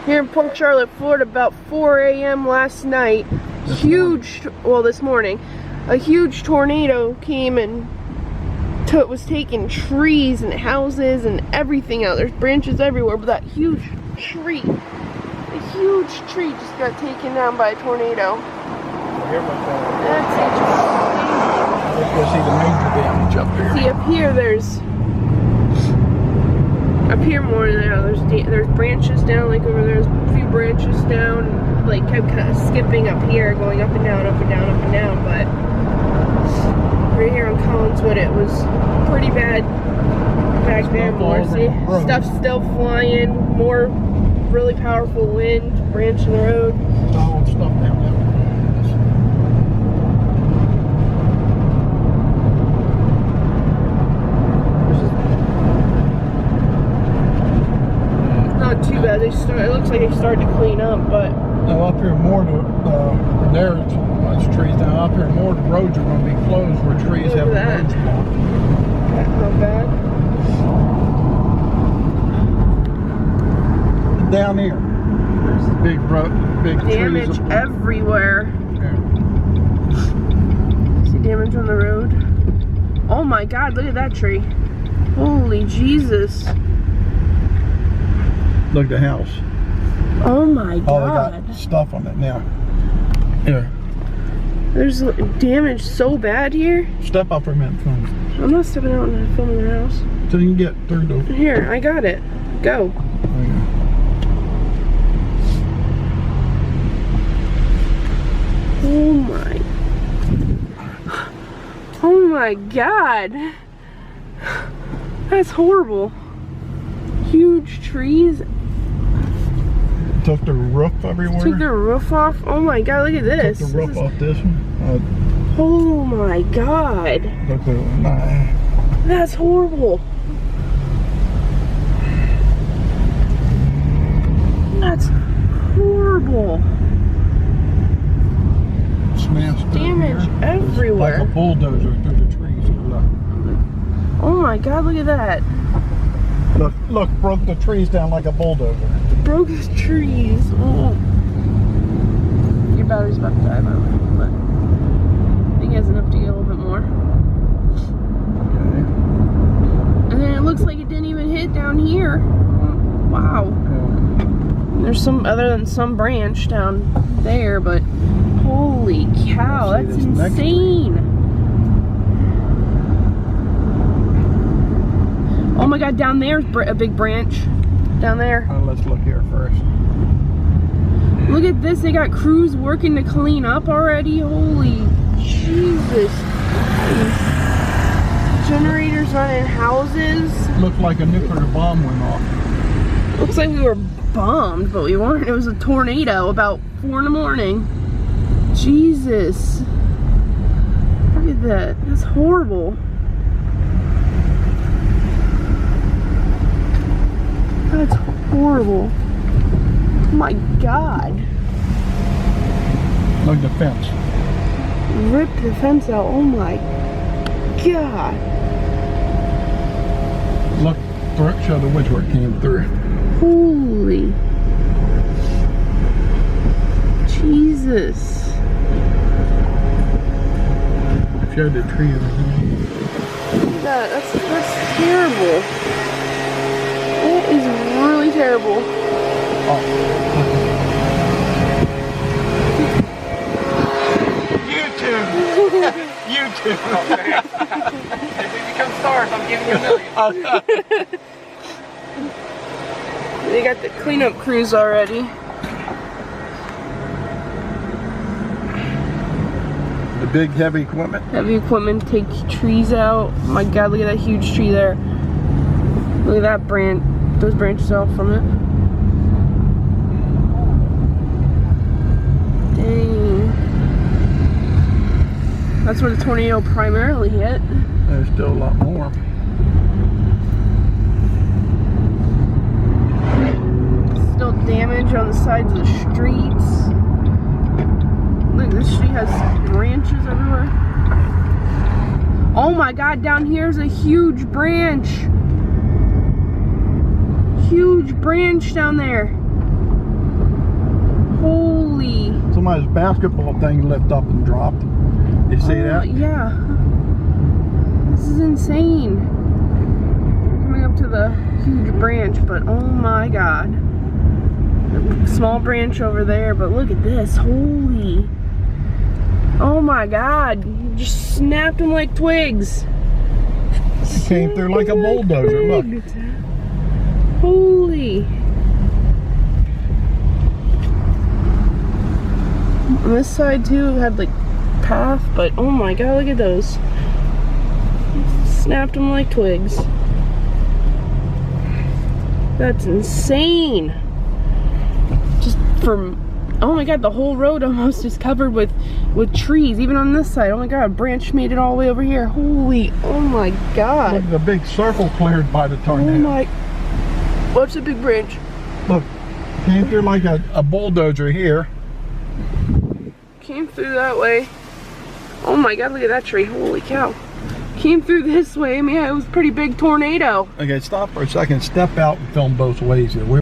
Here in Port Charlotte, Florida, about 4 a.m. last night, this morning, a huge tornado came and was taking trees and houses and everything out. There's branches everywhere, but that huge tree just got taken down by a tornado. That's Let's go see the major damage up there. See, up here more now, there's branches down, like over there's a few branches down, like I'm kind of skipping up here, going up and down, up and down, up and down, but right here on Collinswood it was pretty bad back there. More, see, stuff's still flying, more really powerful wind, branch in the road. All stuff down there. Too bad. It looks like they started to clean up, but now up here more to there's trees down up here more. The roads are going to be closed where trees have the roads blocked. That's not bad. Down here, there's big damage trees everywhere. Yeah. See damage on the road. Oh my God! Look at that tree. Holy Jesus! Look at the house. Oh my God. Oh, they got stuff on it now. Here. There's damage so bad here. Step up for a minute, film. I'm not stepping out and filming the house. So you can get through the... Here, I got it. Go. Oh my. Oh my God. That's horrible. Huge trees. Took the roof everywhere. Took the roof off. Oh my God, look at this. Took the roof off this one. Oh my God. Look at That's horrible. That's horrible. Smashed damage everywhere. Like a bulldozer through the trees. Oh my God, look at that. Look, broke the trees down like a bulldozer. Broke the trees. Oh. Your battery's about to die, by the way, but I think it has enough to get a little bit more. Okay. And then it looks like it didn't even hit down here. Wow. Yeah. There's some branch down there, but holy cow, that's insane. Oh my God, down there's a big branch. Down there. Let's look here first. Look at this, they got crews working to clean up already. Holy Jesus. Generators running houses. Looked like a nuclear bomb went off. Looks like we were bombed, but we weren't. It was a tornado about 4 in the morning. Jesus. Look at that. That's horrible. That's horrible. Oh my God. Look at the fence. Ripped the fence out. Oh my God. Look, show the winch where it came through. Holy Jesus. Show the tree over here. Look at that. That's terrible. That is really terrible. Oh. YouTube! YouTube! If we become stars, I'm giving you $1 million. They got the cleanup crews already. The big heavy equipment. Heavy equipment take trees out. Oh my God, look at that huge tree there. Look at that branch. Those branches off from it. Dang. That's where the tornado primarily hit. There's still a lot more. Still damage on the sides of the streets. Look, this street has branches everywhere. Oh my God, down here's a huge branch. Huge branch down there. Holy. Somebody's basketball thing lifted up and dropped. You see that? Yeah. This is insane. Coming up to the huge branch, but oh my god. Small branch over there, but look at this. Holy. Oh my god. You just snapped them like twigs. Came through like a bulldozer. Look. Holy. On this side too had like path, but oh my god, look at those. Snapped them like twigs. That's insane. Just from, oh my god, the whole road almost is covered with trees, even on this side. Oh my god, a branch made it all the way over here. Holy, oh my god. Look, the big circle cleared by the tornado. Oh my, what's a big branch? Look, came through like a bulldozer here. Came through that way. Oh my god, look at that tree. Holy cow. Came through this way. I mean, it was a pretty big tornado. Okay, stop for a second. Step out and film both ways here.